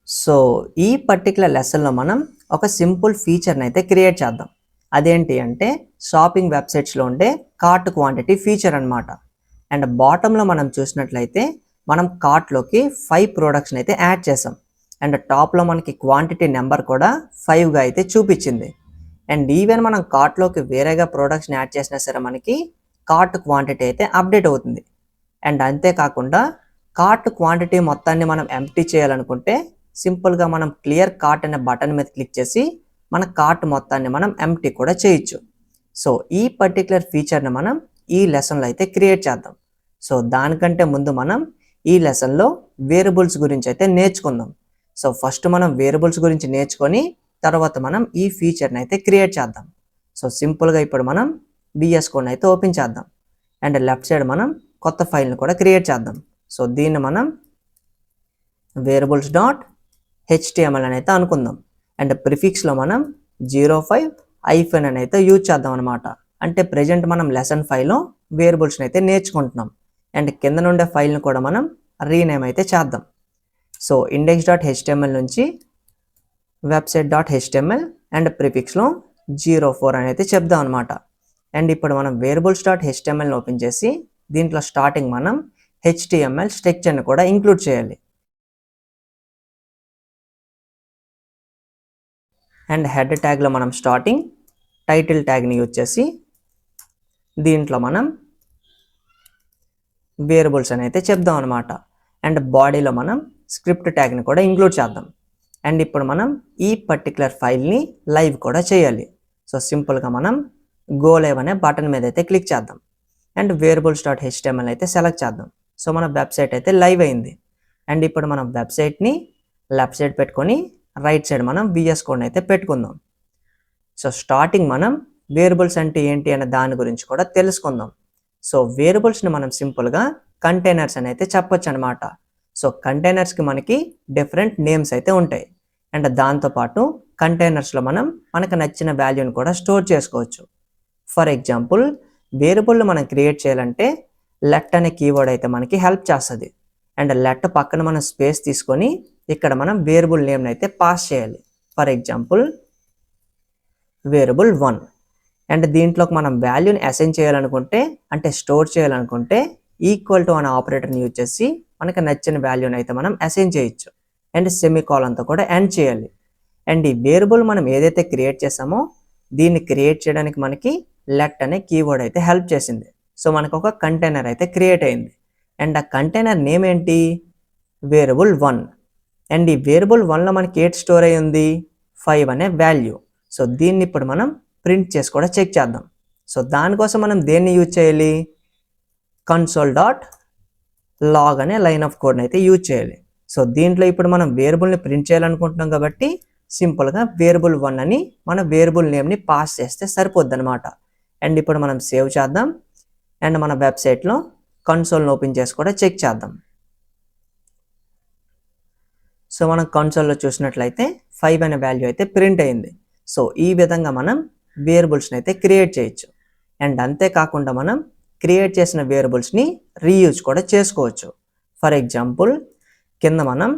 So ఈ particular లెసన్లో మనం ఒక సింపుల్ ఫీచర్ని అయితే క్రియేట్ చేద్దాం. అదేంటి అంటే షాపింగ్ వెబ్సైట్స్లో ఉండే కార్ట్ క్వాంటిటీ ఫీచర్ అనమాట. అండ్ బాటంలో మనం చూసినట్లయితే మనం కార్ట్లోకి 5 ప్రోడక్ట్స్ని అయితే యాడ్ చేసాం. అండ్ టాప్లో మనకి క్వాంటిటీ నెంబర్ కూడా 5గా అయితే చూపించింది. అండ్ ఈవెన్ మనం కార్ట్లోకి వేరేగా ప్రోడక్ట్స్ని యాడ్ చేసినా సరే మనకి కార్ట్ క్వాంటిటీ అయితే అప్డేట్ అవుతుంది. అండ్ అంతేకాకుండా కార్ట్ క్వాంటిటీ మొత్తాన్ని మనం ఎంప్టీ చేయాలనుకుంటే సింపుల్గా మనం క్లియర్ కార్ట్ అనే బటన్ మీద క్లిక్ చేసి మన కార్ట్ మొత్తాన్ని మనం ఎంప్టీ కూడా చేయొచ్చు. సో ఈ పర్టికులర్ ఫీచర్ని మనం ఈ లెసన్లో అయితే క్రియేట్ చేద్దాం. సో దానికంటే ముందు మనం ఈ లెసన్లో వేరియబుల్స్ గురించి అయితే నేర్చుకుందాం. సో ఫస్ట్ మనం వేరియబుల్స్ గురించి నేర్చుకొని తర్వాత మనం ఈ ఫీచర్ని అయితే క్రియేట్ చేద్దాం. సో సింపుల్గా ఇప్పుడు మనం VS కోడ్ని అయితే ఓపెన్ చేద్దాం. అండ్ లెఫ్ట్ సైడ్ మనం కొత్త ఫైల్ని కూడా క్రియేట్ చేద్దాం. సో దీన్ని మనం variables.html అని అయితే అనుకుందాం. అండ్ ప్రిఫిక్స్లో మనం 05 అని అయితే యూజ్ చేద్దాం అనమాట. అంటే ప్రజెంట్ మనం లెసన్ 5లో వేరియబుల్స్ని అయితే నేర్చుకుంటున్నాం. అండ్ కింద నుండే ఫైల్ని కూడా మనం రీనేమ్ అయితే చేద్దాం. సో index.html నుంచి website.html అండ్ ప్రిఫిక్స్లో 04 అని అయితే చెప్దాం అనమాట. అండ్ ఇప్పుడు మనం variables.htmlని ఓపెన్ చేసి దీంట్లో స్టార్టింగ్ మనం HTML స్ట్రక్చర్ని కూడా ఇంక్లూడ్ చేయాలి. అండ్ హెడ్ ట్యాగ్లో మనం స్టార్టింగ్ టైటిల్ ట్యాగ్ని యూజ్ చేసి దీంట్లో మనం వేరియబుల్స్ అని అయితే చెప్దాం అనమాట. అండ్ బాడీలో మనం స్క్రిప్ట్ ట్యాగ్ని కూడా ఇంక్లూడ్ చేద్దాం. అండ్ ఇప్పుడు మనం ఈ పర్టికులర్ ఫైల్ని లైవ్ కూడా చేయాలి. సో సింపుల్గా మనం గో లైవ్ అనే బటన్ మీద అయితే క్లిక్ చేద్దాం. అండ్ variables.html అయితే సెలెక్ట్ చేద్దాం. సో మన వెబ్సైట్ అయితే లైవ్ అయింది. అండ్ ఇప్పుడు మనం వెబ్సైట్ని లెఫ్ట్ సైడ్ పెట్టుకొని రైట్ సైడ్ మనం VS కోడ్ని అయితే పెట్టుకుందాం. సో స్టార్టింగ్ మనం వేరియబుల్స్ అంటే ఏంటి అనే దాని గురించి కూడా తెలుసుకుందాం. సో వేరియబుల్స్ని మనం సింపుల్గా కంటైనర్స్ అని అయితే చెప్పొచ్చు అనమాట. సో కంటైనర్స్కి మనకి డిఫరెంట్ నేమ్స్ అయితే ఉంటాయి. అండ్ దాంతోపాటు కంటైనర్స్లో మనం మనకు నచ్చిన వాల్యూని కూడా స్టోర్ చేసుకోవచ్చు. ఫర్ ఎగ్జాంపుల్ వేరియబుల్ని మనం క్రియేట్ చేయాలంటే లెట్ అనే కీవర్డ్ అయితే మనకి హెల్ప్ చేస్తుంది. అండ్ లెట్ పక్కన మనం స్పేస్ తీసుకొని ఇక్కడ మనం వేరియబుల్ నేమ్ని అయితే పాస్ చేయాలి. For example variable 1. అండ్ దీంట్లోకి మనం వాల్యూని అసైన్ చేయాలనుకుంటే అంటే స్టోర్ చేయాలనుకుంటే ఈక్వల్ టు అనే ఆపరేటర్ని యూజ్ చేసి మనకు నచ్చిన వాల్యూని అయితే మనం అసైన్ చేయొచ్చు. అండ్ సెమీకాలన్తో కూడా ఎండ్ చేయాలి. అండ్ ఈ వేరియబుల్ మనం ఏదైతే క్రియేట్ చేసామో దీన్ని క్రియేట్ చేయడానికి మనకి లెట్ అనే కీవర్డ్ అయితే హెల్ప్ చేసింది. సో మనకు ఒక కంటైనర్ అయితే క్రియేట్ అయింది. అండ్ ఆ కంటైనర్ నేమ్ ఏంటి? వేరియబుల్ 1. అండ్ ఈ వేరియబుల్ 1లో మనకి ఏట్ స్టోర్ అయి ఉంది 5 అనే వాల్యూ. సో దీన్ని ఇప్పుడు మనం ప్రింట్ చేసి కూడా చెక్ చేద్దాం. సో దానికోసం మనం దేన్ని యూజ్ చేయాలి? console.log అనే లైన్ ఆఫ్ కోడ్ని అయితే యూజ్ చేయాలి. సో దీంట్లో ఇప్పుడు మనం వేరియబుల్ని ప్రింట్ చేయాలనుకుంటున్నాం కాబట్టి సింపుల్గా వేరియబుల్ 1 అని మన వేరియబుల్ నేమ్ని పాస్ చేస్తే సరిపోద్ది అనమాట. అండ్ ఇప్పుడు మనం సేవ్ చేద్దాం. అండ్ మన వెబ్సైట్లో కన్సోల్ని ఓపెన్ చేసి కూడా చెక్ చేద్దాం. సో మనం కన్సోల్లో చూసినట్లయితే 5 అనే వాల్యూ అయితే ప్రింట్ అయింది. సో ఈ విధంగా మనం వేరియబుల్స్ని అయితే క్రియేట్ చేయొచ్చు. అండ్ అంతేకాకుండా మనం క్రియేట్ చేసిన వేరియబుల్స్ని రీయూజ్ కూడా చేసుకోవచ్చు. ఫర్ ఎగ్జాంపుల్ కింద మనం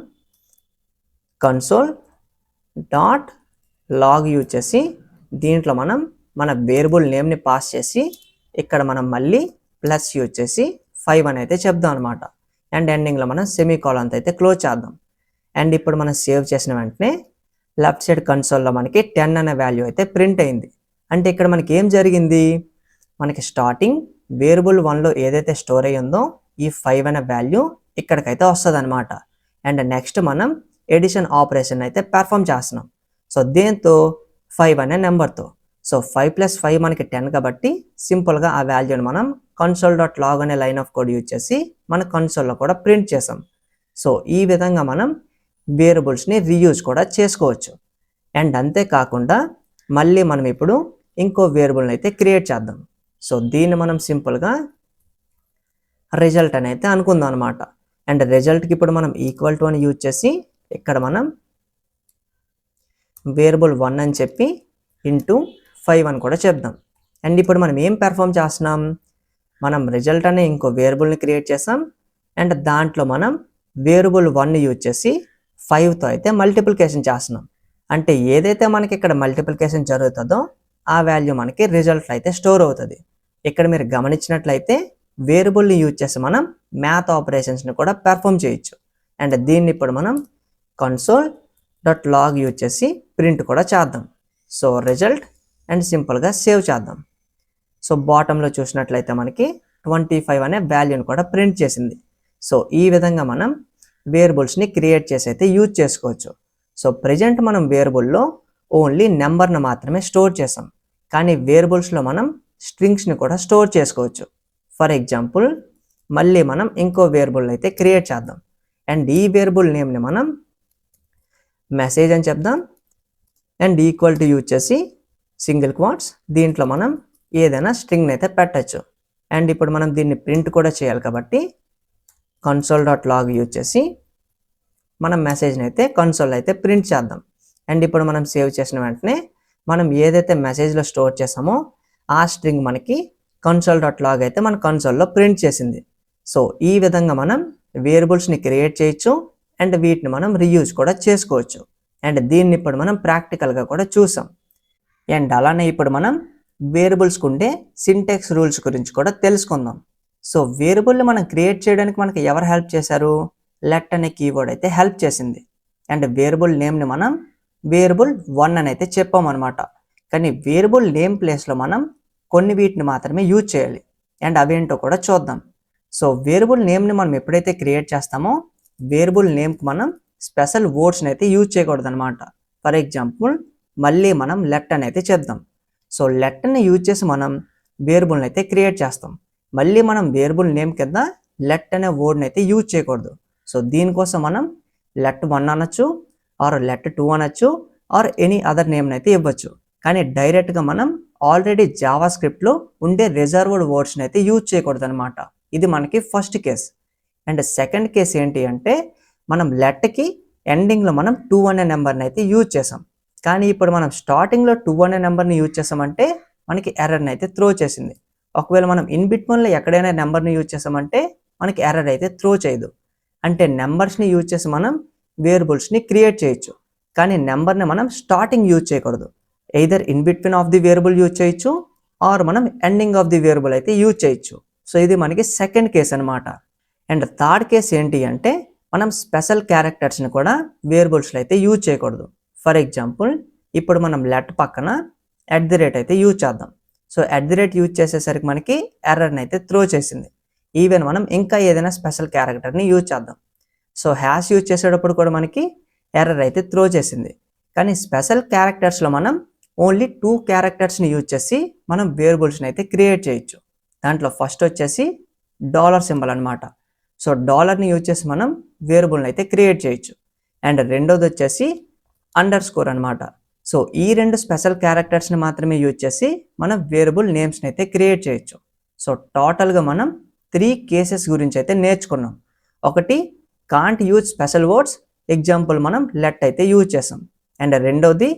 console.log యూజ్ చేసి దీంట్లో మనం మన వేరియబుల్ నేమ్ని పాస్ చేసి ఇక్కడ మనం మళ్ళీ ప్లస్ యూజ్ చేసి 5 అని అయితే చెప్దాం అనమాట. అండ్ ఎండింగ్లో మనం సెమీకాలన్తో అయితే క్లోజ్ చేద్దాం. అండ్ ఇప్పుడు మనం సేవ్ చేసిన వెంటనే లెఫ్ట్ సైడ్ కన్సోల్లో మనకి 10 అనే వాల్యూ అయితే ప్రింట్ అయింది. అంటే ఇక్కడ మనకి ఏం జరిగింది? మనకి స్టార్టింగ్ వేరియబుల్ 1లో ఏదైతే స్టోర్ అయ్యి ఉందో ఈ 5 అనే వాల్యూ ఇక్కడికైతే వస్తుంది అనమాట. అండ్ నెక్స్ట్ మనం ఎడిషన్ ఆపరేషన్ అయితే పెర్ఫామ్ చేస్తున్నాం. సో దేంతో? 5 అనే నెంబర్తో. సో 5 + 5 మనకి 10 కాబట్టి సింపుల్గా ఆ వాల్యూని మనం console.log అనే లైన్ ఆఫ్ కోడ్ యూజ్ చేసి మన కన్సోల్లో కూడా ప్రింట్ చేసాం. సో ఈ విధంగా మనం వేరియబుల్స్ని రీయూజ్ కూడా చేసుకోవచ్చు. అండ్ అంతేకాకుండా మళ్ళీ మనం ఇప్పుడు ఇంకో వేరియబుల్ని అయితే క్రియేట్ చేద్దాం. సో దీన్ని మనం సింపుల్గా రిజల్ట్ అని అయితే అనుకుందాం అనమాట. అండ్ రిజల్ట్కి ఇప్పుడు మనం ఈక్వల్ టు అని యూజ్ చేసి ఇక్కడ మనం వేరియబుల్ 1 అని చెప్పి ఇంటూ 5 అని కూడా చెప్దాం. అండ్ ఇప్పుడు మనం ఏం పెర్ఫామ్ చేస్తున్నాం? మనం రిజల్ట్ అనే ఇంకో వేరియబుల్ని క్రియేట్ చేసాం. అండ్ దాంట్లో మనం వేరియబుల్ 1ని యూజ్ చేసి 5తో అయితే మల్టిప్లికేషన్ చేస్తున్నాం. అంటే ఏదైతే మనకి ఇక్కడ మల్టిప్లికేషన్ జరుగుతుందో ఆ వాల్యూ మనకి రిజల్ట్ అయితే స్టోర్ అవుతుంది. ఇక్కడ మీరు గమనించినట్లయితే వేరియబుల్ని యూజ్ చేసి మనం మ్యాథ్ ఆపరేషన్స్ని కూడా పెర్ఫామ్ చేయొచ్చు. అండ్ దీన్ని ఇప్పుడు మనం console.log యూజ్ చేసి ప్రింట్ కూడా చేద్దాం. సో రిజల్ట్ అండ్ సింపుల్గా సేవ్ చేద్దాం. సో బాటంలో చూసినట్లయితే మనకి 25 అనే వాల్యూని కూడా ప్రింట్ చేసింది. సో ఈ విధంగా మనం వేరియబుల్స్ని క్రియేట్ చేసి అయితే యూజ్ చేసుకోవచ్చు. సో ప్రజెంట్ మనం వేరియబుల్లో ఓన్లీ నెంబర్ని మాత్రమే స్టోర్ చేసాం, కానీ వేరియబుల్స్లో మనం స్ట్రింగ్స్ని కూడా స్టోర్ చేసుకోవచ్చు. ఫర్ ఎగ్జాంపుల్ మళ్ళీ మనం ఇంకో వేరియబుల్ అయితే క్రియేట్ చేద్దాం. అండ్ ఈ వేరియబుల్ నేమ్ని మనం మెసేజ్ అని చెప్దాం. అండ్ ఈక్వల్ టు యూజ్ చేసి సింగిల్ క్వాట్స్ దీంట్లో మనం ఏదైనా స్ట్రింగ్ని అయితే పెట్టచ్చు. అండ్ ఇప్పుడు మనం దీన్ని ప్రింట్ కూడా చేయాలి కాబట్టి console.log యూజ్ చేసి మనం మెసేజ్ని అయితే కన్సోల్ అయితే ప్రింట్ చేద్దాం. అండ్ ఇప్పుడు మనం సేవ్ చేసిన వెంటనే మనం ఏదైతే మెసేజ్లో స్టోర్ చేసామో ఆ స్ట్రింగ్ మనకి console.log అయితే మన కన్సోల్లో ప్రింట్ చేసింది. సో ఈ విధంగా మనం వేరియబుల్స్ని క్రియేట్ చేయొచ్చు అండ్ వీటిని మనం రీయూజ్ కూడా చేసుకోవచ్చు. అండ్ దీన్ని ఇప్పుడు మనం ప్రాక్టికల్గా కూడా చూసాం. అండ్ అలానే ఇప్పుడు మనం వేరియబుల్స్కి ఉండే సింటాక్స్ రూల్స్ గురించి కూడా తెలుసుకుందాం. సో వేరియబుల్ని మనం క్రియేట్ చేయడానికి మనకి ఎవరు హెల్ప్ చేశారు? లెట్ అనే కీవర్డ్ అయితే హెల్ప్ చేసింది. అండ్ వేరియబుల్ నేమ్ని మనం వేరియబుల్ 1 అని అయితే చెప్పామన్నమాట. కానీ వేరియబుల్ నేమ్ ప్లేస్లో మనం కొన్ని వీటిని మాత్రమే యూజ్ చేయాలి. అండ్ అవేంటో కూడా చూద్దాం. సో వేరియబుల్ నేమ్ని మనం ఎప్పుడైతే క్రియేట్ చేస్తామో వేరియబుల్ నేమ్కి మనం స్పెషల్ వర్డ్స్ని అయితే యూజ్ చేయకూడదు అనమాట. ఫర్ ఎగ్జాంపుల్ మళ్ళీ మనం లెట్ అని అయితే చెప్దాం. సో లెట్ని యూజ్ చేసి మనం వేరియబుల్ని అయితే క్రియేట్ చేస్తాం. మళ్ళీ మనం వేరియబుల్ నేమ్ కింద లెట్ అనే వర్డ్ని అయితే యూజ్ చేయకూడదు. సో దీనికోసం మనం లెట్ 1 అనొచ్చు, ఆర్ లెట్ 2 అనొచ్చు, ఆర్ ఎనీ అదర్ నేమ్ని అయితే ఇవ్వచ్చు. కానీ డైరెక్ట్గా మనం ఆల్రెడీ జావా స్క్రిప్ట్లో ఉండే రిజర్వ్డ్ వర్డ్స్ని అయితే యూజ్ చేయకూడదు అనమాట. ఇది మనకి first case. And second case ఏంటి అంటే మనం లెట్కి ఎండింగ్లో మనం 2 అనే నెంబర్ని అయితే యూజ్ చేసాం. కానీ ఇప్పుడు మనం స్టార్టింగ్లో 2 అనే నెంబర్ని యూజ్ చేసామంటే మనకి ఎర్రర్ని అయితే త్రో చేసింది. ఒకవేళ మనం ఇన్ బిట్వీన్లో ఎక్కడైనా నెంబర్ని యూజ్ చేసామంటే మనకి ఎర్రర్ అయితే త్రో చేయదు. అంటే నెంబర్స్ని యూజ్ చేసి మనం వేరియబుల్స్ని క్రియేట్ చేయొచ్చు, కానీ నెంబర్ని మనం స్టార్టింగ్ యూజ్ చేయకూడదు. Either in between of the variable use చేయొచ్చు, ఆర్ మనం ఎండింగ్ ఆఫ్ ది వేరియబుల్ అయితే యూజ్ చేయొచ్చు. సో ఇది మనకి సెకండ్ కేస్ అనమాట. అండ్ థర్డ్ కేస్ ఏంటి అంటే మనం స్పెషల్ క్యారెక్టర్స్ని కూడా వేరియబుల్స్లో అయితే యూజ్ చేయకూడదు. ఫర్ ఎగ్జాంపుల్ ఇప్పుడు మనం లెట్ పక్కన @ అయితే యూజ్ చేద్దాం. సో @ యూజ్ చేసేసరికి మనకి ఎర్రర్ని అయితే త్రో చేసింది. ఈవెన్ మనం ఇంకా ఏదైనా స్పెషల్ క్యారెక్టర్ని యూజ్ చేద్దాం. సో హ్యాష్ యూజ్ చేసేటప్పుడు కూడా మనకి ఎర్రర్ అయితే త్రో చేసింది. కానీ స్పెషల్ క్యారెక్టర్స్లో మనం ఓన్లీ 2 క్యారెక్టర్స్ని యూజ్ చేసి మనం వేరియబుల్స్ని అయితే క్రియేట్ చేయొచ్చు. దాంట్లో ఫస్ట్ వచ్చేసి $సింబల్ అనమాట. సో డాలర్ని యూజ్ చేసి మనం వేరియబుల్ని అయితే క్రియేట్ చేయొచ్చు. అండ్ రెండోది వచ్చేసి అండర్స్కోర్ అనమాట. సో ఈ 2 స్పెషల్ క్యారెక్టర్స్ని మాత్రమే యూజ్ చేసి మనం వేరియబుల్ నేమ్స్ని అయితే క్రియేట్ చేయొచ్చు. సో టోటల్గా మనం 3 కేసెస్ గురించి అయితే నేర్చుకున్నాం. ఒకటి can't use special words, example మనం లెట్ అయితే యూజ్ చేసాం. అండ్ రెండోది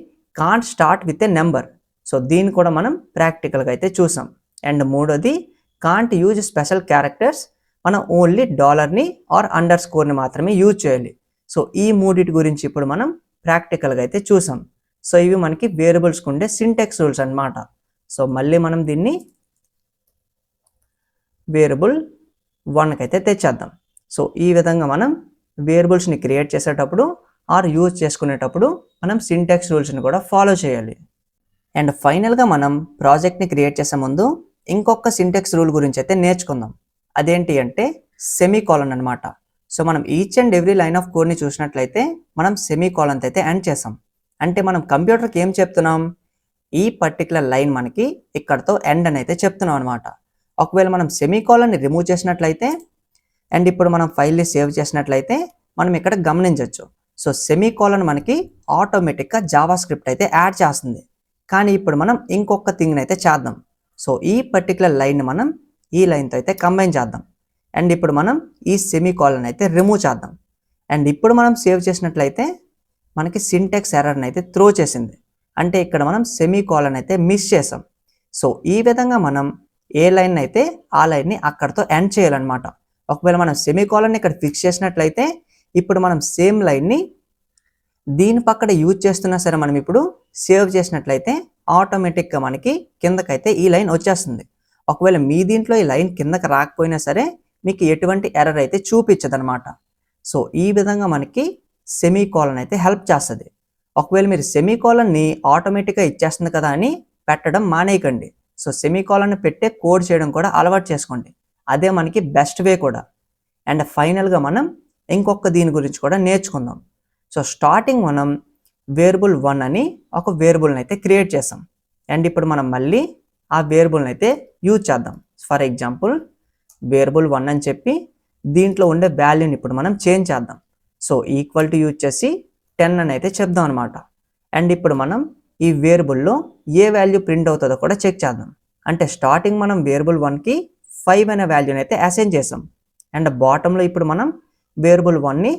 can't start with a number. So దీన్ని కూడా మనం ప్రాక్టికల్గా అయితే చూసాం. అండ్ మూడోది కాంట్ యూజ్ స్పెషల్ క్యారెక్టర్స్, మనం ఓన్లీ డాలర్ని ఆర్ అండర్స్కోర్ని మాత్రమే యూజ్ చేయాలి. సో ఈ మూడిటి గురించి ఇప్పుడు మనం ప్రాక్టికల్గా అయితే చూసాం. సో ఇవి మనకి వేరియబుల్స్కి ఉండే సింటాక్స్ రూల్స్ అన్నమాట. సో మళ్ళీ మనం దీన్ని వేరియబుల్ 1కి అయితే తెచ్చేద్దాం. సో ఈ విధంగా మనం వేరియబుల్స్ని క్రియేట్ చేసేటప్పుడు ఆర్ యూజ్ చేసుకునేటప్పుడు మనం సింటాక్స్ రూల్స్ని కూడా ఫాలో చేయాలి. అండ్ ఫైనల్గా మనం ప్రాజెక్ట్ని క్రియేట్ చేసే ముందు ఇంకొక సింటాక్స్ రూల్ గురించి అయితే నేర్చుకుందాం. అదేంటి అంటే సెమీకోలన్ అనమాట. సో మనం each and every line of కోడ్ని చూసినట్లయితే మనం సెమీకోలన్తో అయితే ఎండ్ చేసాం. అంటే మనం కంప్యూటర్కి ఏం చెప్తున్నాం, ఈ పర్టికులర్ లైన్ మనకి ఇక్కడతో ఎండ్ అని అయితే చెప్తున్నాం అనమాట. ఒకవేళ మనం సెమీకోలన్ని రిమూవ్ చేసినట్లయితే అండ్ ఇప్పుడు మనం ఫైల్ని సేవ్ చేసినట్లయితే మనం ఇక్కడ గమనించవచ్చు. సో సెమీకోలన్ మనకి ఆటోమేటిక్గా జావా స్క్రిప్ట్ అయితే యాడ్ చేస్తుంది. కానీ ఇప్పుడు మనం ఇంకొక థింగ్ని అయితే చేద్దాం. సో ఈ పర్టికులర్ లైన్ని మనం ఈ లైన్తో అయితే కంబైన్ చేద్దాం. అండ్ ఇప్పుడు మనం ఈ సెమీకోలన్ అయితే రిమూవ్ చేద్దాం. అండ్ ఇప్పుడు మనం సేవ్ చేసినట్లయితే మనకి సింటాక్స్ ఎర్రర్ని అయితే త్రో చేసింది. అంటే ఇక్కడ మనం సెమీకోలన్ అయితే మిస్ చేసాం. సో ఈ విధంగా మనం ఏ లైన్ అయితే ఆ లైన్ని అక్కడితో ఎండ్ చేయాలన్నమాట. ఒకవేళ మనం సెమీకోలన్ ఇక్కడ ఫిక్స్ చేసినట్లయితే ఇప్పుడు మనం సేమ్ లైన్ని దీని పక్కన యూజ్ చేస్తున్నా సరే మనం ఇప్పుడు సేవ్ చేసినట్లయితే ఆటోమేటిక్గా మనకి కిందకైతే ఈ లైన్ వచ్చేస్తుంది. ఒకవేళ మీ దీంట్లో ఈ లైన్ కిందకి రాకపోయినా సరే మీకు ఎటువంటి ఎర్రర్ అయితే చూపించదనమాట. సో ఈ విధంగా మనకి సెమీకోలన్ అయితే హెల్ప్ చేస్తుంది. ఒకవేళ మీరు సెమీకోలన్ని ఆటోమేటిక్గా ఇచ్చేస్తుంది కదా అని పెట్టడం మానేయకండి. సో సెమీకోలన్ పెట్టే కోడ్ చేయడం కూడా అలవాటు చేసుకోండి. అదే మనకి బెస్ట్ వే కూడా. అండ్ ఫైనల్గా మనం ఇంకొక దీని గురించి కూడా నేర్చుకుందాం. సో స్టార్టింగ్ మనం వేరియబుల్ 1 అని ఒక వేరియబుల్ని అయితే క్రియేట్ చేసాం. అండ్ ఇప్పుడు మనం మళ్ళీ ఆ వేరియబుల్ని అయితే యూజ్ చేద్దాం. ఫర్ ఎగ్జాంపుల్ వేరియబుల్ 1 అని చెప్పి దీంట్లో ఉండే వాల్యూని ఇప్పుడు మనం చేంజ్ చేద్దాం. సో ఈక్వల్ టు యూజ్ చేసి 10 అని అయితే చెప్దాం అనమాట. అండ్ ఇప్పుడు మనం ఈ వేరియబుల్లో ఏ వాల్యూ ప్రింట్ అవుతుందో కూడా చెక్ చేద్దాం. అంటే స్టార్టింగ్ మనం వేరియబుల్ 1కి 5 అనే వాల్యూని అయితే అసైన్ చేసాం. అండ్ బాటంలో ఇప్పుడు మనం వేరియబుల్ 1ని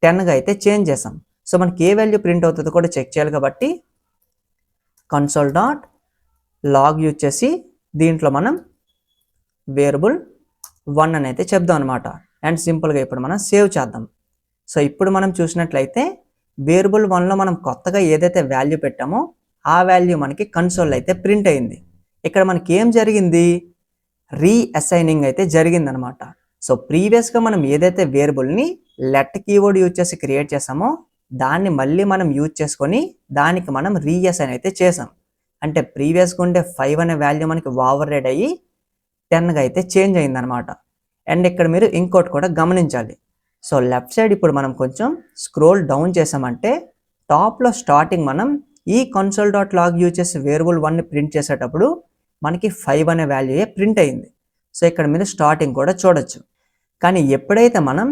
10గా అయితే చేంజ్ చేసాం. సో మనకి ఏ వాల్యూ ప్రింట్ అవుతుందో కూడా చెక్ చేయాలి కాబట్టి కన్సోల్ డాట్ లాగ్ యూజ్ చేసి దీంట్లో మనం వేరియబుల్ 1 అని అయితే చెప్దాం అనమాట. అండ్ సింపుల్గా ఇప్పుడు మనం సేవ్ చేద్దాం. సో ఇప్పుడు మనం చూసినట్లయితే వేరియబుల్ 1లో మనం కొత్తగా ఏదైతే వాల్యూ పెట్టామో ఆ వాల్యూ మనకి కన్సోల్ అయితే ప్రింట్ అయింది. ఇక్కడ మనకి ఏం జరిగింది, రీఅసైనింగ్ అయితే జరిగింది అనమాట. సో ప్రీవియస్గా మనం ఏదైతే వేరియబుల్ని లెట్ కీవర్డ్ యూజ్ చేసి క్రియేట్ చేసామో దాన్ని మళ్ళీ మనం యూజ్ చేసుకొని దానికి మనం రీఅసైన్ అయితే చేసాం. అంటే ప్రీవియస్గా ఉండే 5 అనే వాల్యూ మనకి ఓవర్ రైడ్ అయ్యి 10గా అయితే చేంజ్ అయింది అనమాట. అండ్ ఇక్కడ మీరు ఇంకోటి కూడా గమనించాలి. సో లెఫ్ట్ సైడ్ ఇప్పుడు మనం కొంచెం స్క్రోల్ డౌన్ చేసామంటే టాప్లో స్టార్టింగ్ మనం ఈ కన్సోల్ డాట్ లాగ్ యూజ్ చేసి వేరియబుల్ 1ని ప్రింట్ చేసేటప్పుడు మనకి 5 అనే వాల్యూయే ప్రింట్ అయింది. సో ఇక్కడ మీరు స్టార్టింగ్ కూడా చూడొచ్చు. కానీ ఎప్పుడైతే మనం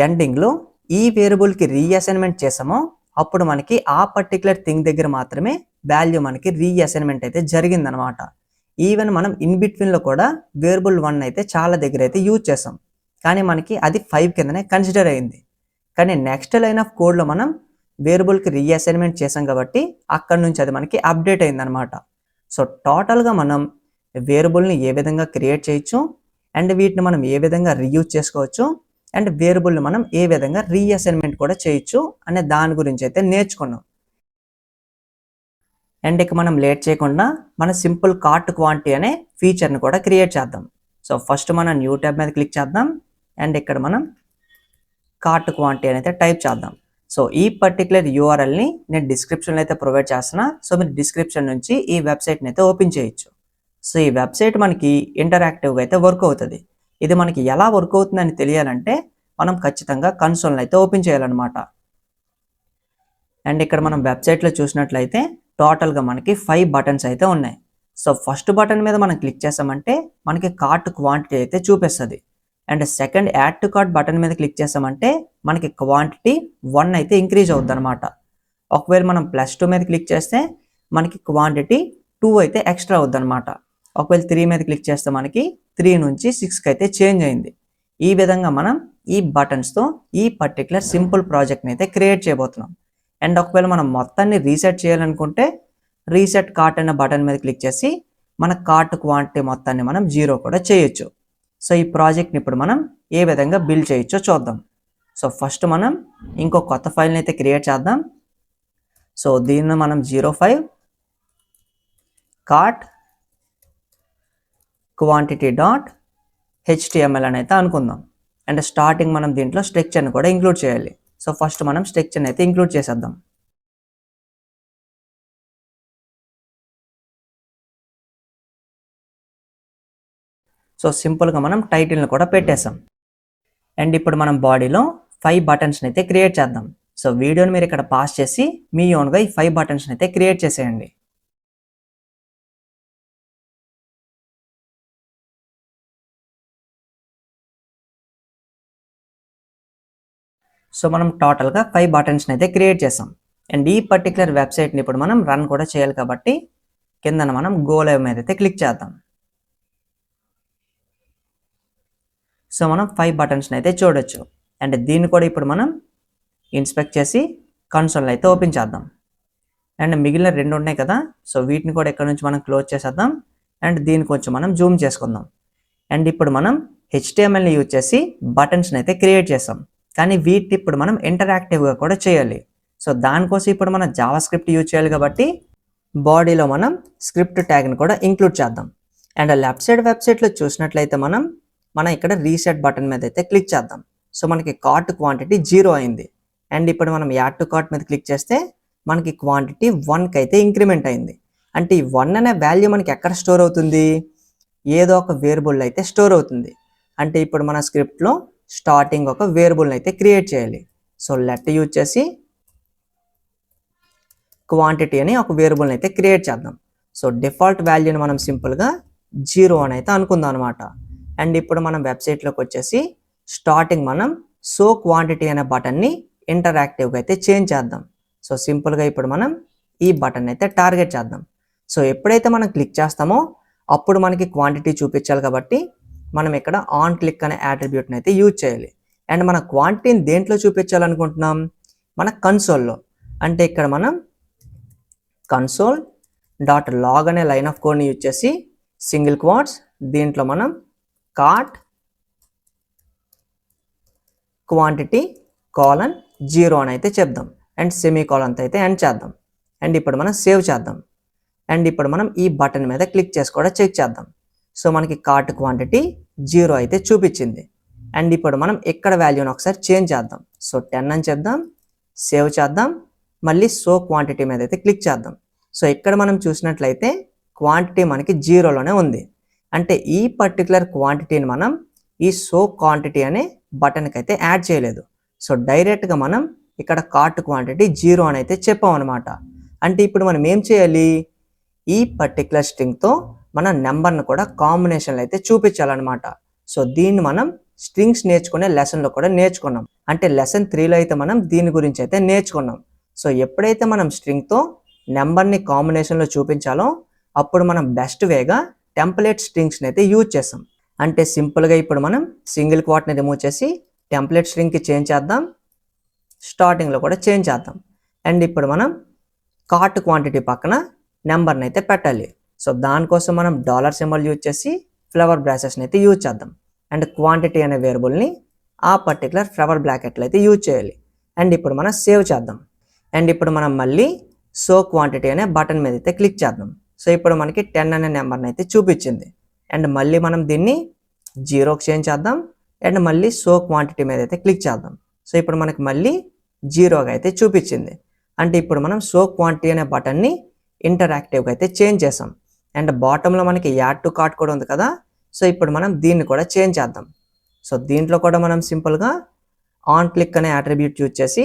ఎండింగ్లో ఈ వేరియబుల్కి రీఅసైన్మెంట్ చేసామో అప్పుడు మనకి ఆ పర్టికులర్ థింగ్ దగ్గర మాత్రమే వాల్యూ మనకి రీఅసైన్మెంట్ అయితే జరిగిందనమాట. ఈవెన్ మనం ఇన్ బిట్వీన్లో కూడా వేరియబుల్ 1 అయితే చాలా దగ్గర అయితే యూజ్ చేసాం, కానీ మనకి అది 5 కిందనే కన్సిడర్ అయింది. కానీ నెక్స్ట్ లైన్ ఆఫ్ కోడ్లో మనం వేరియబుల్కి రీఅసైన్మెంట్ చేసాం కాబట్టి అక్కడ నుంచి అది మనకి అప్డేట్ అయిందనమాట. సో టోటల్గా మనం వేరియబుల్ని ఏ విధంగా క్రియేట్ చేయొచ్చు అండ్ వీటిని మనం ఏ విధంగా రీయూజ్ చేసుకోవచ్చు అండ్ వేరియబుల్ని మనం ఏ విధంగా రీఅసైన్మెంట్ కూడా చేయొచ్చు అనే దాని గురించి అయితే నేర్చుకున్నాం. అండ్ ఇక మనం లేట్ చేయకుండా మన సింపుల్ కార్ట్ క్వాంటిటీ అనే ఫీచర్ని కూడా క్రియేట్ చేద్దాం. సో ఫస్ట్ మనం న్యూ ట్యాబ్ మీద క్లిక్ చేద్దాం అండ్ ఇక్కడ మనం కార్ట్ క్వాంటిటీ అని అయితే టైప్ చేద్దాం. సో ఈ పర్టికులర్ యూఆర్ఎల్ని నేను డిస్క్రిప్షన్లో అయితే ప్రొవైడ్ చేస్తున్నా. సో మీరు డిస్క్రిప్షన్ నుంచి ఈ వెబ్సైట్ని అయితే ఓపెన్ చేయొచ్చు. సో ఈ వెబ్సైట్ మనకి ఇంటరాక్టివ్గా అయితే వర్క్ అవుతుంది. ఇది మనకి ఎలా వర్క్ అవుతుందని తెలియాలంటే మనం ఖచ్చితంగా కన్సోల్ని అయితే ఓపెన్ చేయాలన్నమాట. అండ్ ఇక్కడ మనం వెబ్సైట్లో చూసినట్లయితే టోటల్గా మనకి 5 బటన్స్ అయితే ఉన్నాయి. సో ఫస్ట్ బటన్ మీద మనం క్లిక్ చేసామంటే మనకి కార్ట్ క్వాంటిటీ అయితే చూపిస్తుంది. And second add to cart button మీద క్లిక్ చేసామంటే మనకి క్వాంటిటీ 1 అయితే ఇంక్రీజ్ అవుతుంది అనమాట. ఒకవేళ మనం +2 మీద క్లిక్ చేస్తే మనకి క్వాంటిటీ 2 అయితే ఎక్స్ట్రా అవుద్ది అనమాట. ఒకవేళ 3 మీద క్లిక్ చేస్తే మనకి 3 నుంచి 6కి అయితే చేంజ్ అయింది. ఈ విధంగా మనం ఈ బటన్స్తో ఈ పర్టికులర్ సింపుల్ ప్రాజెక్ట్ని అయితే క్రియేట్ చేయబోతున్నాం. అండ్ ఒకవేళ మనం మొత్తాన్ని రీసెట్ చేయాలనుకుంటే రీసెట్ కార్ట్ అనే బటన్ మీద క్లిక్ చేసి మన కార్ట్ క్వాంటిటీ మొత్తాన్ని మనం 0 కూడా చేయొచ్చు. సో ఈ ప్రాజెక్ట్ని ఇప్పుడు మనం ఏ విధంగా బిల్డ్ చేయొచ్చో చూద్దాం. సో ఫస్ట్ మనం ఇంకో కొత్త ఫైల్ని అయితే క్రియేట్ చేద్దాం. సో దీన్ని మనం 05 కార్ట్ క్వాంటిటీ డాట్ HTML అని అయితే అనుకుందాం. అండ్ స్టార్టింగ్ మనం దీంట్లో స్ట్రక్చర్ని కూడా ఇంక్లూడ్ చేయాలి. సో ఫస్ట్ మనం స్ట్రక్చర్ని అయితే ఇంక్లూడ్ చేసేద్దాం. సో సింపుల్గా మనం టైటిల్ని కూడా పెట్టేసాం. అండ్ ఇప్పుడు మనం బాడీలో 5 బటన్స్ని అయితే క్రియేట్ చేద్దాం. సో వీడియోని మీరు ఇక్కడ పాస్ చేసి మీ ఓన్గా ఈ 5 బటన్స్ని అయితే క్రియేట్ చేసేయండి. సో మనం టోటల్గా 5 బటన్స్ని అయితే క్రియేట్ చేసాం. అండ్ ఈ పర్టికులర్ వెబ్సైట్ని ఇప్పుడు మనం రన్ కూడా చేయాలి కాబట్టి కిందన మనం గో లైవ్ మీద అయితే క్లిక్ చేద్దాం. సో మనం 5 బటన్స్ని అయితే చూడొచ్చు. అండ్ దీన్ని కూడా ఇప్పుడు మనం ఇన్స్పెక్ట్ చేసి కన్సోల్ని అయితే ఓపెన్ చేద్దాం. అండ్ మిగిలిన 2 ఉన్నాయి కదా, సో వీటిని కూడా ఇక్కడ నుంచి మనం క్లోజ్ చేసేద్దాం. అండ్ దీన్ని కొంచెం మనం జూమ్ చేసుకుందాం. అండ్ ఇప్పుడు మనం HTMLని యూజ్ చేసి బటన్స్ని అయితే క్రియేట్ చేసాం, కానీ వీటిని ఇప్పుడు మనం ఇంటరాక్టివ్గా కూడా చేయాలి. సో దానికోసం ఇప్పుడు మనం జావా స్క్రిప్ట్ యూజ్ చేయాలి కాబట్టి బాడీలో మనం స్క్రిప్ట్ ట్యాగ్ని కూడా ఇంక్లూడ్ చేద్దాం. అండ్ లెఫ్ట్ సైడ్ వెబ్సైట్లో చూసినట్లయితే మనం ఇక్కడ రీసెట్ బటన్ మీద అయితే క్లిక్ చేద్దాం. సో మనకి కార్ట్ క్వాంటిటీ 0 అయింది. అండ్ ఇప్పుడు మనం యాడ్ టు కార్ట్ మీద క్లిక్ చేస్తే మనకి క్వాంటిటీ 1కి అయితే ఇంక్రిమెంట్ అయింది. అంటే ఈ 1 అనే వాల్యూ మనకి ఎక్కడ స్టోర్ అవుతుంది, ఏదో ఒక వేరియబుల్ అయితే స్టోర్ అవుతుంది. అంటే ఇప్పుడు మన స్క్రిప్ట్లో స్టార్టింగ్ ఒక వేరియబుల్ని అయితే క్రియేట్ చేయాలి. సో లెట్ యూజ్ చేసి క్వాంటిటీ అని ఒక వేరియబుల్ని అయితే క్రియేట్ చేద్దాం. సో డిఫాల్ట్ వాల్యూని మనం సింపుల్గా 0 అని అయితే అనుకుందాం అనమాట. అండ్ ఇప్పుడు మనం వెబ్సైట్లోకి వచ్చేసి స్టార్టింగ్ మనం సో క్వాంటిటీ అనే బటన్ని ఇంటరాక్టివ్గా అయితే చేంజ్ చేద్దాం. సో సింపుల్గా ఇప్పుడు మనం ఈ బటన్ అయితే టార్గెట్ చేద్దాం. సో ఎప్పుడైతే మనం క్లిక్ చేస్తామో అప్పుడు మనకి క్వాంటిటీ చూపించాలి కాబట్టి మనం ఇక్కడ ఆన్ క్లిక్ అనే యాట్రిబ్యూట్ని అయితే యూజ్ చేయాలి. అండ్ మన క్వాంటిటీని దేంట్లో చూపించాలనుకుంటున్నాం, మన కన్సోల్లో. అంటే ఇక్కడ మనం కన్సోల్ డాట్ లాగ్ అనే లైన్ ఆఫ్ కోడ్ని యూజ్ చేసి సింగిల్ క్వాట్స్ దీంట్లో మనం కార్ట్ క్వాంటిటీ కోలన్ 0 అని అయితే చెప్దాం. అండ్ సెమీ కోలన్తో అయితే ఎండ్ చేద్దాం. అండ్ ఇప్పుడు మనం సేవ్ చేద్దాం. అండ్ ఇప్పుడు మనం ఈ బటన్ మీద క్లిక్ చేసి కూడా చెక్ చేద్దాం. సో మనకి కార్ట్ క్వాంటిటీ 0 అయితే చూపించింది. అండ్ ఇప్పుడు మనం ఇక్కడ వాల్యూని ఒకసారి చేంజ్ చేద్దాం. సో 10 అని చెప్దాం, సేవ్ చేద్దాం, మళ్ళీ సో క్వాంటిటీ మీద అయితే క్లిక్ చేద్దాం. సో ఇక్కడ మనం చూసినట్లయితే క్వాంటిటీ మనకి 0లోనే ఉంది. అంటే ఈ పర్టికులర్ క్వాంటిటీని మనం ఈ సో క్వాంటిటీ అనే బటన్కి అయితే యాడ్ చేయలేదు. సో డైరెక్ట్గా మనం ఇక్కడ కార్ట్ క్వాంటిటీ 0 అని అయితే చెప్పాం అనమాట. అంటే ఇప్పుడు మనం ఏం చేయాలి, ఈ పర్టికులర్ స్ట్రింగ్తో మన నెంబర్ను కూడా కాంబినేషన్లో అయితే చూపించాలన్నమాట. సో దీన్ని మనం స్ట్రింగ్స్ నేర్చుకునే లెసన్లో కూడా నేర్చుకున్నాం. అంటే లెసన్ 3లో అయితే మనం దీని గురించి అయితే నేర్చుకున్నాం. సో ఎప్పుడైతే మనం స్ట్రింగ్తో నెంబర్ని కాంబినేషన్లో చూపించాలో అప్పుడు మనం బెస్ట్ వేగా టెంప్లెట్ స్ట్రింగ్స్ని అయితే యూజ్ చేస్తాం. అంటే సింపుల్గా ఇప్పుడు మనం సింగిల్ క్వాట్ని రిమూవ్ చేసి టెంప్లెట్ స్ట్రింగ్కి చేంజ్ చేద్దాం, స్టార్టింగ్లో కూడా చేంజ్ చేద్దాం. అండ్ ఇప్పుడు మనం కార్ట్ క్వాంటిటీ పక్కన నెంబర్ని అయితే పెట్టాలి. సో దానికోసం మనం $సింబల్ యూజ్ చేసి ఫ్లవర్ బ్రాసెస్ని అయితే యూజ్ చేద్దాం. అండ్ క్వాంటిటీ అనే వేరియబుల్ని ఆ పర్టికులర్ ఫ్లవర్ బ్రాకెట్లో అయితే యూజ్ చేయాలి. అండ్ ఇప్పుడు మనం సేవ్ చేద్దాం. అండ్ ఇప్పుడు మనం మళ్ళీ సో క్వాంటిటీ అనే బటన్ మీద అయితే క్లిక్ చేద్దాం. సో ఇప్పుడు మనకి 10 అనే నెంబర్ని అయితే చూపించింది. అండ్ మళ్ళీ మనం దీన్ని 0కి చేంజ్ చేద్దాం. అండ్ మళ్ళీ సో క్వాంటిటీ మీద అయితే క్లిక్ చేద్దాం. సో ఇప్పుడు మనకి మళ్ళీ 0గా అయితే చూపించింది. అంటే ఇప్పుడు మనం సో క్వాంటిటీ అనే బటన్ని ఇంటరాక్టివ్గా అయితే చేంజ్ చేసాం. అండ్ బాటంలో మనకి యాడ్ టు కార్ట్ కూడా ఉంది కదా, సో ఇప్పుడు మనం దీన్ని కూడా చేంజ్ చేద్దాం. సో దీంట్లో కూడా మనం సింపుల్గా ఆన్ క్లిక్ అనే అట్రిబ్యూట్ యూజ్ చేసి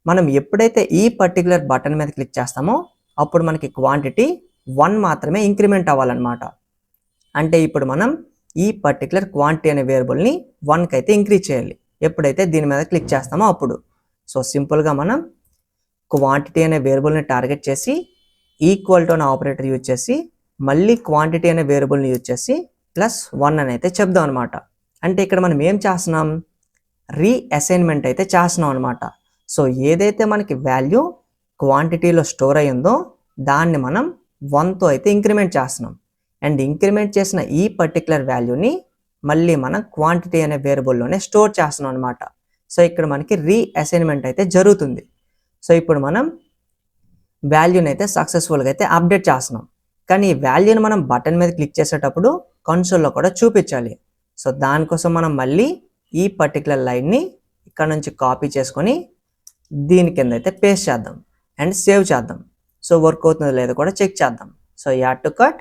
మనం ఎప్పుడైతే ఈ పర్టికులర్ బటన్ మీద క్లిక్ చేస్తామో అప్పుడు మనకి క్వాంటిటీ 1 మాత్రమే ఇంక్రిమెంట్ అవ్వాలన్నమాట. అంటే ఇప్పుడు మనం ఈ పర్టికులర్ క్వాంటిటీ అనే వేరియబుల్ని 1కి అయితే ఇంక్రీజ్ చేయాలి ఎప్పుడైతే దీని మీద క్లిక్ చేస్తామో అప్పుడు. సో సింపుల్గా మనం క్వాంటిటీ అనే వేరియబుల్ని టార్గెట్ చేసి ఈక్వల్ టు అనే ఆపరేటర్ యూజ్ చేసి మళ్ళీ క్వాంటిటీ అనే వేరియబుల్ని యూజ్ చేసి +1 అని అయితే చెప్దాం అనమాట. అంటే ఇక్కడ మనం ఏం చేస్తున్నాం, రీఅసైన్మెంట్ అయితే చేస్తున్నాం అనమాట. సో ఏదైతే మనకి వాల్యూ క్వాంటిటీలో స్టోర్ అయ్యిందో దాన్ని మనం 1తో అయితే ఇంక్రిమెంట్ చేస్తున్నాం. అండ్ ఇంక్రిమెంట్ చేసిన ఈ పర్టికులర్ వాల్యూని మళ్ళీ మనం క్వాంటిటీ అనే వేరియబుల్లోనే స్టోర్ చేస్తున్నాం అనమాట. సో ఇక్కడ మనకి రీఅసైన్మెంట్ అయితే జరుగుతుంది. సో ఇప్పుడు మనం వాల్యూని అయితే సక్సెస్ఫుల్గా అయితే అప్డేట్ చేస్తున్నాం. కానీ ఈ వాల్యూని మనం బటన్ మీద క్లిక్ చేసేటప్పుడు కన్సోల్లో కూడా చూపించాలి. సో దానికోసం మనం మళ్ళీ ఈ పర్టికులర్ లైన్ని ఇక్కడ నుంచి కాపీ చేసుకొని దీని కింద అయితే పేస్ట్ చేద్దాం అండ్ సేవ్ చేద్దాం. సో వర్క్ అవుతుందో లేదో కూడా చెక్ చేద్దాం. So add to cut,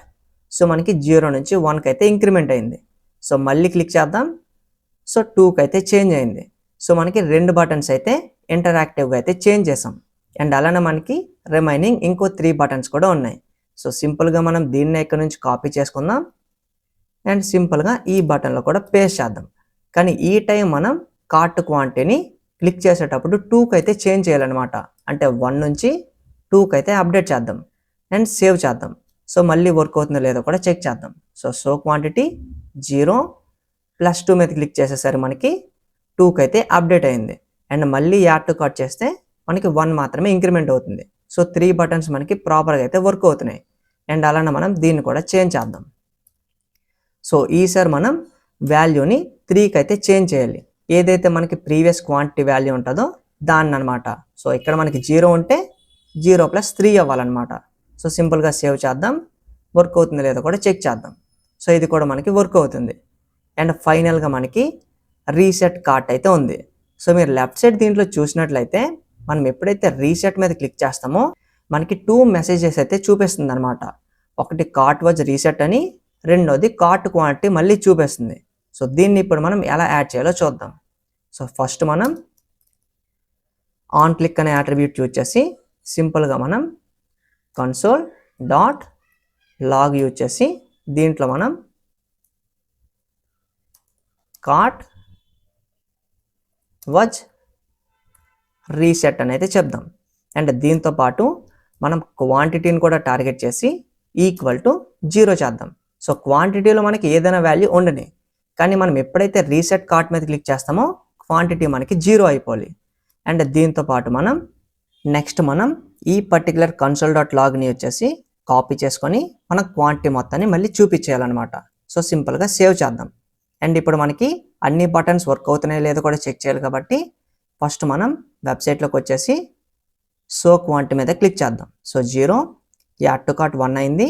so మనకి 0 నుంచి 1కి అయితే ఇంక్రిమెంట్ అయింది. సో మళ్ళీ క్లిక్ చేద్దాం. సో 2కి అయితే చేంజ్ అయింది. సో మనకి 2 బటన్స్ అయితే ఇంటరాక్టివ్గా అయితే చేంజ్ చేసాం. అండ్ అలానే మనకి రిమైనింగ్ ఇంకో 3 బటన్స్ కూడా ఉన్నాయి. సో సింపుల్గా మనం దీన్ని ఇక్కడ నుంచి కాపీ చేసుకుందాం అండ్ సింపుల్గా ఈ బటన్లో కూడా పేస్ట్ చేద్దాం. కానీ ఈ టైం మనం కార్ట్ క్వాంటిటీని క్లిక్ చేసేటప్పుడు 2కి అయితే చేంజ్ చేయాలన్నమాట. అంటే 1 నుంచి 2కి అయితే అప్డేట్ చేద్దాం అండ్ సేవ్ చేద్దాం. సో మళ్ళీ వర్క్ అవుతుందో లేదో కూడా చెక్ చేద్దాం. సో క్వాంటిటీ 0 +2 మీద క్లిక్ చేసేసరికి మనకి 2కి అయితే అప్డేట్ అయింది. అండ్ మళ్ళీ యాడ్ టు కార్ట్ చేస్తే మనకి 1 మాత్రమే ఇంక్రిమెంట్ అవుతుంది. సో 3 బటన్స్ మనకి ప్రాపర్గా అయితే వర్క్ అవుతున్నాయి. అండ్ అలానే మనం దీన్ని కూడా చేంజ్ చేద్దాం. సో ఈసారి మనం వాల్యూని 3కి అయితే చేంజ్ చేయాలి. ఏదైతే మనకి ప్రీవియస్ క్వాంటిటీ వాల్యూ ఉంటుందో దాన్ని అనమాట. సో ఇక్కడ మనకి 0 ఉంటే 0 + 3 అవ్వాలన్నమాట. సో సింపుల్గా సేవ్ చేద్దాం. వర్క్ అవుతుందో లేదో కూడా చెక్ చేద్దాం. సో ఇది కూడా మనకి వర్క్ అవుతుంది. అండ్ ఫైనల్గా మనకి రీసెట్ కార్ట్ అయితే ఉంది. సో మీరు లెఫ్ట్ సైడ్ దీంట్లో చూసినట్లయితే మనం ఎప్పుడైతే రీసెట్ మీద క్లిక్ చేస్తామో మనకి 2 మెసేజెస్ అయితే చూపిస్తుంది అనమాట. ఒకటి కార్ట్ వాజ్ రీసెట్ అని, రెండోది కార్ట్ క్వాంటిటీ మళ్ళీ చూపిస్తుంది. సో దీన్ని ఇప్పుడు మనం ఎలా యాడ్ చేయాలో చూద్దాం. సో ఫస్ట్ మనం ఆన్ క్లిక్ అనే అట్రిబ్యూట్ యూజ్ చేసి సింపుల్గా మనం console.log యూజ్ చేసి దీంట్లో మనం కార్ట్ వాజ్ రీసెట్ అని అయితే చెప్దాం. అండ్ దీంతో పాటు మనం క్వాంటిటీని కూడా టార్గెట్ చేసి =0 చేద్దాం. సో క్వాంటిటీలో మనకి ఏదైనా వాల్యూ ఉండని, కానీ మనం ఎప్పుడైతే రీసెట్ కార్ట్ మీద క్లిక్ చేస్తామో క్వాంటిటీ మనకి 0 అయిపోవాలి. అండ్ దీంతో పాటు మనం నెక్స్ట్ మనం ఈ పర్టికులర్ console.logని వచ్చేసి కాపీ చేసుకొని మన క్వాంటిటీ మొత్తాన్ని మళ్ళీ చూపించేయాలన్నమాట. సో సింపుల్గా సేవ్ చేద్దాం. అండ్ ఇప్పుడు మనకి అన్ని బటన్స్ వర్క్ అవుతున్నాయో లేదో కూడా చెక్ చేయాలి కాబట్టి ఫస్ట్ మనం వెబ్సైట్లోకి వచ్చేసి సో క్వాంటిటీ మీద క్లిక్ చేద్దాం. సో 0, యాడ్ టు కార్ట్ 1 అయింది,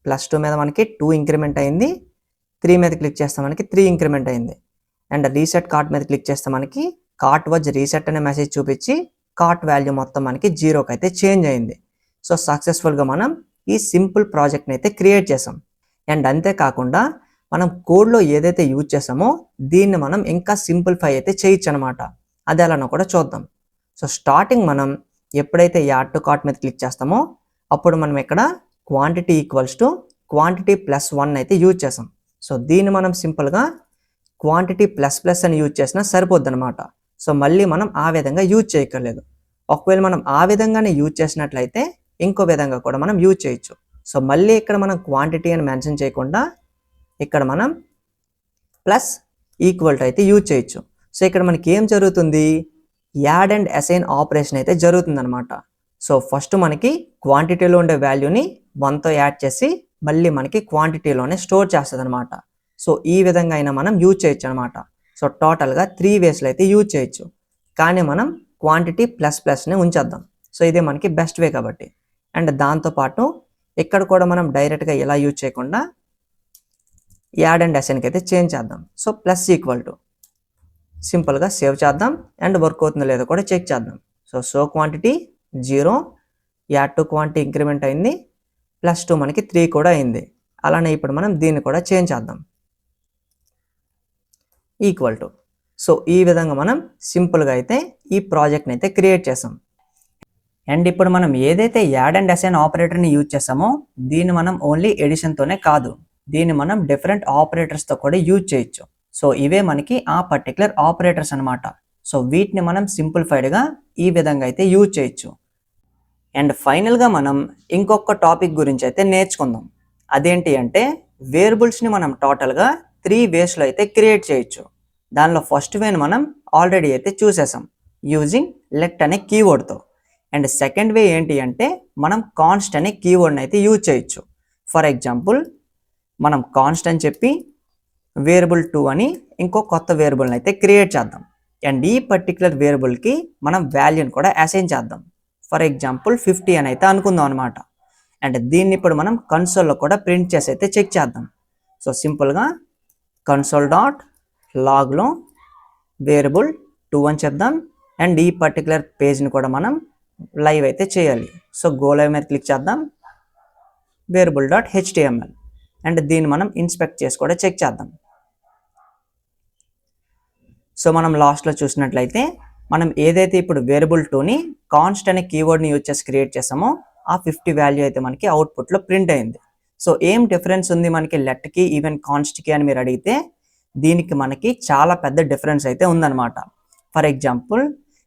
+2 మీద మనకి 2 ఇంక్రిమెంట్ అయింది, 3 మీద క్లిక్ చేస్తే మనకి 3 ఇంక్రిమెంట్ అయింది. అండ్ రీసెట్ కార్ట్ మీద క్లిక్ చేస్తే మనకి కార్ట్ వాజ్ రీసెట్ అనే మెసేజ్ చూపించి కార్ట్ వాల్యూ మొత్తం మనకి 0కి అయితే చేంజ్ అయింది. సో సక్సెస్ఫుల్గా మనం ఈ సింపుల్ ప్రాజెక్ట్ని అయితే క్రియేట్ చేసాం. అండ్ అంతేకాకుండా మనం కోడ్లో ఏదైతే యూజ్ చేసామో దీన్ని మనం ఇంకా సింప్లిఫై అయితే చేయొచ్చు అనమాట. అది ఎలానో కూడా చూద్దాం. సో స్టార్టింగ్ మనం ఎప్పుడైతే యాడ్ టు కార్ట్ మీద క్లిక్ చేస్తామో అప్పుడు మనం ఇక్కడ క్వాంటిటీ క్వాంటిటీ +1 అయితే యూజ్ చేసాం. సో దీన్ని మనం సింపుల్గా క్వాంటిటీ ++ అని యూజ్ చేసినా సరిపోద్ది అనమాట. సో మళ్ళీ మనం ఆ విధంగా యూజ్ చేయక్కర్లేదు. ఒకవేళ మనం ఆ విధంగానే యూజ్ చేసినట్లయితే ఇంకో విధంగా కూడా మనం యూజ్ చేయొచ్చు. సో మళ్ళీ ఇక్కడ మనం క్వాంటిటీ అని మెన్షన్ చేయకుండా ఇక్కడ మనం += అయితే యూజ్ చేయొచ్చు. సో ఇక్కడ మనకి ఏం జరుగుతుంది, యాడ్ అండ్ అసైన్ ఆపరేషన్ అయితే జరుగుతుంది అనమాట. సో ఫస్ట్ మనకి క్వాంటిటీలో ఉండే వాల్యూని 1తో యాడ్ చేసి మళ్ళీ మనకి క్వాంటిటీలోనే స్టోర్ చేస్తుంది అనమాట. సో ఈ విధంగా అయినా మనం యూజ్ చేయొచ్చు అనమాట. సో టోటల్గా 3 వేస్లో అయితే యూజ్ చేయొచ్చు, కానీ మనం క్వాంటిటీ ++ని ఉంచేద్దాం. సో ఇదే మనకి బెస్ట్ వే కాబట్టి. అండ్ దాంతోపాటు ఇక్కడ కూడా మనం డైరెక్ట్గా ఇలా యూజ్ చేయకుండా యాడ్ అండ్ అసైన్కి అయితే చేంజ్ చేద్దాం. సో += సింపుల్గా సేవ్ చేద్దాం. అండ్ వర్క్ అవుతుందో లేదో కూడా చెక్ చేద్దాం. So quantity 0, add to quantity increment అయింది, +2 మనకి 3 కూడా అయింది. అలానే ఇప్పుడు మనం దీన్ని కూడా చేంజ్ చేద్దాం =. సో ఈ విధంగా మనం సింపుల్గా అయితే ఈ ప్రాజెక్ట్ని అయితే క్రియేట్ చేసాం. అండ్ ఇప్పుడు మనం ఏదైతే యాడ్ అండ్ అసైన్ ఆపరేటర్ని యూజ్ చేసామో దీన్ని మనం ఓన్లీ ఎడిషన్తోనే కాదు, దీన్ని మనం డిఫరెంట్ ఆపరేటర్స్తో కూడా యూజ్ చేయొచ్చు. సో ఇవే మనకి ఆ పర్టికులర్ ఆపరేటర్స్ అనమాట. సో వీటిని మనం సింప్లిఫైడ్గా ఈ విధంగా అయితే యూజ్ చేయొచ్చు. అండ్ ఫైనల్గా మనం ఇంకొక టాపిక్ గురించి అయితే నేర్చుకుందాం. అదేంటి అంటే వేరియబుల్స్ని మనం టోటల్గా 3 వేస్లో అయితే క్రియేట్ చేయొచ్చు. దానిలో ఫస్ట్ వేని మనం ఆల్రెడీ అయితే చూసేసాం యూజింగ్ లెట్ అనే కీవర్డ్తో. అండ్ సెకండ్ వే ఏంటి అంటే మనం కాన్స్ట్ అనే కీవర్డ్ని అయితే యూజ్ చేయొచ్చు. ఫర్ ఎగ్జాంపుల్ మనం కాన్స్ట్ అని చెప్పి వేరియబుల్ 2 అని ఇంకో కొత్త వేరియబుల్ని అయితే క్రియేట్ చేద్దాం. అండ్ ఈ పర్టికులర్ వేరియబుల్కి మనం వాల్యూని కూడా అసైన్ చేద్దాం. ఫర్ ఎగ్జాంపుల్ 50 అని అయితే అనుకుందాం అనమాట. అండ్ దీన్ని ఇప్పుడు మనం కన్సోల్లో కూడా ప్రింట్ చేసి అయితే చెక్ చేద్దాం. సో సింపుల్గా console.logలో వేరియబుల్ 2 అని చెప్దాం. అండ్ ఈ పర్టికులర్ పేజ్ని కూడా మనం లైవ్ అయితే చేయాలి. సో గో లైవ్ మీద క్లిక్ చేద్దాం, వేరియబుల్.html. అండ్ దీన్ని మనం ఇన్స్పెక్ట్ చేసి కూడా చెక్ చేద్దాం. సో మనం లాస్ట్లో చూసినట్లయితే మనం ఏదైతే ఇప్పుడు వేరియబుల్ 2ని కాన్స్ట్ అనే కీవర్డ్ని యూజ్ చేసి క్రియేట్ చేసామో ఆ 50 వాల్యూ అయితే మనకి అవుట్పుట్లో ప్రింట్ అయింది. సో ఏం డిఫరెన్స్ ఉంది మనకి లెట్కి ఈవెన్ కాన్స్ట్కి అని మీరు అడిగితే దీనికి మనకి చాలా పెద్ద డిఫరెన్స్ అయితే ఉందన్నమాట. ఫర్ ఎగ్జాంపుల్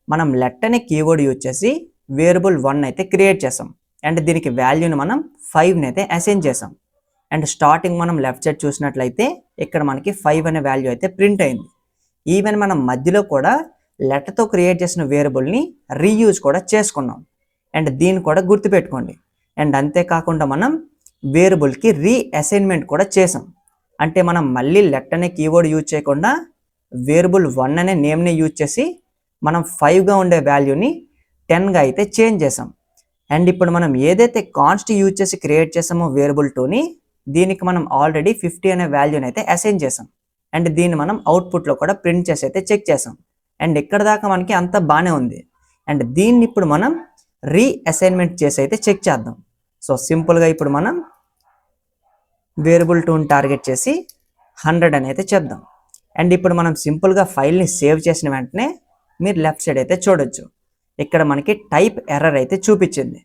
మనం లెట్ అనే కీవర్డ్ యూజ్ చేసి వేరియబుల్ 1 అయితే క్రియేట్ చేసాం. అండ్ దీనికి వాల్యూని మనం 5ని అయితే అసైన్ చేసాం. అండ్ స్టార్టింగ్ మనం లెఫ్ట్ సైడ్ చూసినట్లయితే ఇక్కడ మనకి 5 అనే వాల్యూ అయితే ప్రింట్ అయింది. ఈవెన్ మనం మధ్యలో కూడా లెటర్తో క్రియేట్ చేసిన వేరియబుల్ని రీయూజ్ కూడా చేసుకున్నాం. అండ్ దీన్ని కూడా గుర్తుపెట్టుకోండి. అండ్ అంతేకాకుండా మనం వేరియబుల్కి రీఅసైన్మెంట్ కూడా చేసాం. అంటే మనం మళ్ళీ లెట్ అనే కీవర్డ్ యూజ్ చేయకుండా వేరియబుల్ 1 అనే నేమ్ని యూజ్ చేసి మనం 5గా ఉండే వాల్యూని 10గా అయితే చేంజ్ చేసాం. అండ్ ఇప్పుడు మనం ఏదైతే కాన్స్ట్ యూజ్ చేసి క్రియేట్ చేసామో వేరియబుల్ 2ని దీనికి మనం ఆల్రెడీ 50 అనే వాల్యూని అయితే అసైన్ చేసాం. అండ్ దీన్ని మనం అవుట్పుట్లో కూడా ప్రింట్ చేసి అయితే చెక్ చేసాం. అండ్ ఇక్కడ దాకా మనకి అంతా బాగానే ఉంది. అండ్ దీన్ని ఇప్పుడు మనం రీఅసైన్మెంట్ చేసి అయితే చెక్ చేద్దాం. సో సింపుల్గా ఇప్పుడు మనం వేరియబుల్ 2ని టార్గెట్ చేసి 100 అని అయితే చెప్దాం. అండ్ ఇప్పుడు మనం సింపుల్గా ఫైల్ని సేవ్ చేసిన వెంటనే మీరు లెఫ్ట్ సైడ్ అయితే చూడొచ్చు, ఇక్కడ మనకి టైప్ ఎర్రర్ అయితే చూపించింది.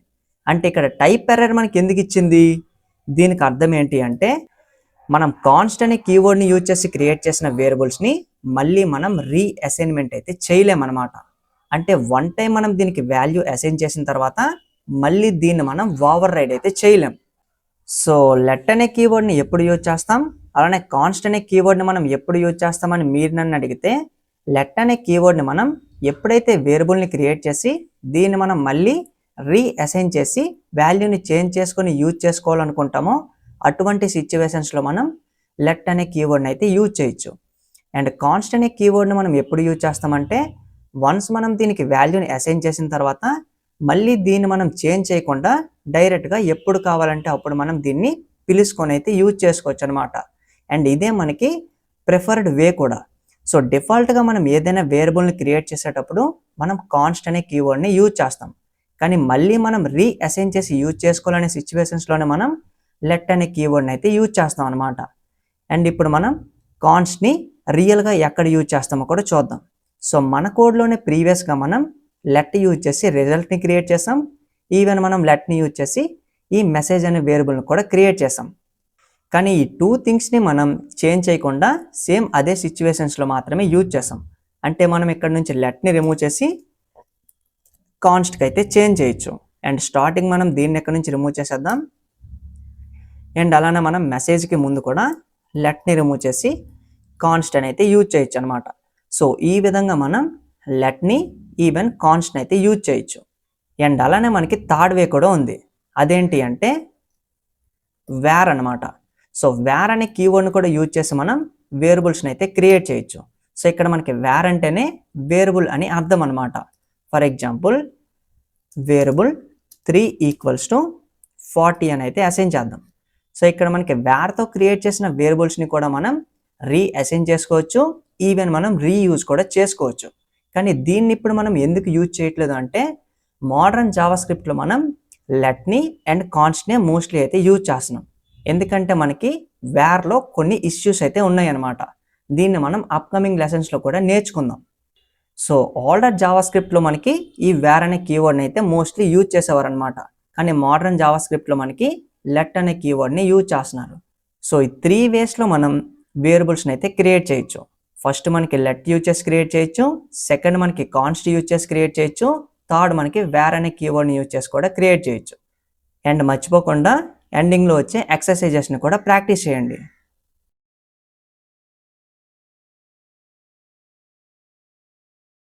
అంటే ఇక్కడ టైప్ ఎర్రర్ మనకి ఎందుకు ఇచ్చింది, దీనికి అర్థం ఏంటి అంటే మనం కాన్స్ట్ అనే కీవర్డ్ని యూజ్ చేసి క్రియేట్ చేసిన వేరియబుల్స్ని మళ్ళీ మనం రీఅసైన్మెంట్ అయితే చేయలేమన్నమాట. అంటే వన్ టైం మనం దీనికి వాల్యూ అసైన్ చేసిన తర్వాత మళ్ళీ దీన్ని మనం ఓవర్ రైడ్ అయితే చేయలేం. సో లెట్ అనే కీవర్డ్ని ఎప్పుడు యూజ్ చేస్తాం, అలానే కాన్స్ట్ అనే కీవర్డ్ని మనం ఎప్పుడు యూజ్ చేస్తామని మీరు నన్ను అడిగితే, లెట్ అనే కీవర్డ్ని మనం ఎప్పుడైతే వేరియబుల్ని క్రియేట్ చేసి దీన్ని మనం మళ్ళీ రీఅసైన్ చేసి వాల్యూని చేంజ్ చేసుకొని యూజ్ చేసుకోవాలనుకుంటామో అటువంటి సిచ్యువేషన్స్లో మనం లెట్ అనే కీవర్డ్ని అయితే యూజ్ చేయొచ్చు. అండ్ కాన్స్ట్ అనే కీవర్డ్ని మనం ఎప్పుడు యూజ్ చేస్తామంటే వన్స్ మనం దీనికి వాల్యూని అసైన్ చేసిన తర్వాత మళ్ళీ దీన్ని మనం చేంజ్ చేయకుండా డైరెక్ట్గా ఎప్పుడు కావాలంటే అప్పుడు మనం దీన్ని పిలుచుకొని అయితే యూజ్ చేసుకోవచ్చు అనమాట. అండ్ ఇదే మనకి ప్రిఫర్డ్ వే కూడా. సో డిఫాల్ట్గా మనం ఏదైనా వేరియబుల్ని క్రియేట్ చేసేటప్పుడు మనం కాన్స్ట్ అనే కీవర్డ్ని యూజ్ చేస్తాం. కానీ మళ్ళీ మనం రీఅసైన్ చేసి యూజ్ చేసుకోవాలనే సిచ్యువేషన్స్లోనే మనం లెట్ అనే కీవర్డ్ని అయితే యూజ్ చేస్తాం అనమాట. అండ్ ఇప్పుడు మనం కాన్స్ట్ని రియల్గా ఎక్కడ యూజ్ చేస్తామో కూడా చూద్దాం. సో మన కోడ్లోనే ప్రీవియస్గా మనం లెట్ యూజ్ చేసి రిజల్ట్ని క్రియేట్ చేసాం. ఈవెన్ మనం లెట్ని యూజ్ చేసి ఈ మెసేజ్ అనే వేరియబుల్ని కూడా క్రియేట్ చేసాం. కానీ ఈ 2 థింగ్స్ని మనం చేంజ్ చేయకుండా సేమ్ అదే సిచ్యువేషన్స్లో మాత్రమే యూజ్ చేసాం. అంటే మనం ఇక్కడ నుంచి లెట్ని రిమూవ్ చేసి కాన్స్ట్కి అయితే చేంజ్ చేయొచ్చు. అండ్ స్టార్టింగ్ మనం దీన్ని ఎక్కడి నుంచి రిమూవ్ చేసేద్దాం. అండ్ అలానే మనం మెసేజ్కి ముందు కూడా లెట్ని రిమూవ్ చేసి కాన్స్ట్ అని అయితే యూజ్ చేయొచ్చు అనమాట. సో ఈ విధంగా మనం లెట్ని ఈవెన్ కాన్స్ట్ని అయితే యూజ్ చేయొచ్చు. అండ్ అలానే మనకి థర్డ్ వే కూడా ఉంది. అదేంటి అంటే వేర్ అనమాట. సో వేర్ అనే కీవర్డ్ని కూడా యూజ్ చేసి మనం వేరియబుల్స్ని అయితే క్రియేట్ చేయొచ్చు. సో ఇక్కడ మనకి వేర్ అంటేనే వేరియబుల్ అని అర్థం అనమాట. ఫర్ ఎగ్జాంపుల్ వేరియబుల్ 3 = 40 అని అయితే అసైన్ చేద్దాం. సో ఇక్కడ మనకి వేర్తో క్రియేట్ చేసిన వేరియబుల్స్ని కూడా మనం రీఅసైన్ చేసుకోవచ్చు, ఈవెన్ మనం రీయూజ్ కూడా చేసుకోవచ్చు. కానీ దీన్ని ఇప్పుడు మనం ఎందుకు యూజ్ చేయట్లేదు అంటే మోడర్న్ జావాస్క్రిప్ట్లో మనం లెట్ని అండ్ కాన్స్ట్ని మోస్ట్లీ అయితే యూజ్ చేస్తున్నాం. ఎందుకంటే మనకి వేర్లో కొన్ని ఇష్యూస్ అయితే ఉన్నాయన్నమాట. దీన్ని మనం అప్కమింగ్ లెసన్స్లో కూడా నేర్చుకుందాం. సో ఓల్డర్ జావాస్క్రిప్ట్లో మనకి ఈ వేర్ అనే కీవర్డ్ని అయితే మోస్ట్లీ యూజ్ చేసేవారు అనమాట. కానీ మోడర్న్ జావాస్క్రిప్ట్లో మనకి లెట్ అనే కీవర్డ్ని యూజ్ చేస్తున్నారు. సో ఈ 3 వేస్లో మనం వేరియబుల్స్ని అయితే క్రియేట్ చేయొచ్చు. ఫస్ట్ మనకి లెట్ యూజ్ చేసి క్రియేట్ చేయొచ్చు, సెకండ్ మనకి కాన్స్ట్ యూజ్ చేసి క్రియేట్ చేయొచ్చు, థర్డ్ మనకి వేర్ అనే కీవర్డ్ని యూజ్ చేసి కూడా క్రియేట్ చేయొచ్చు. అండ్ మర్చిపోకుండా ఎండింగ్లో వచ్చే ఎక్సర్సైజెస్ని కూడా ప్రాక్టీస్ చేయండి.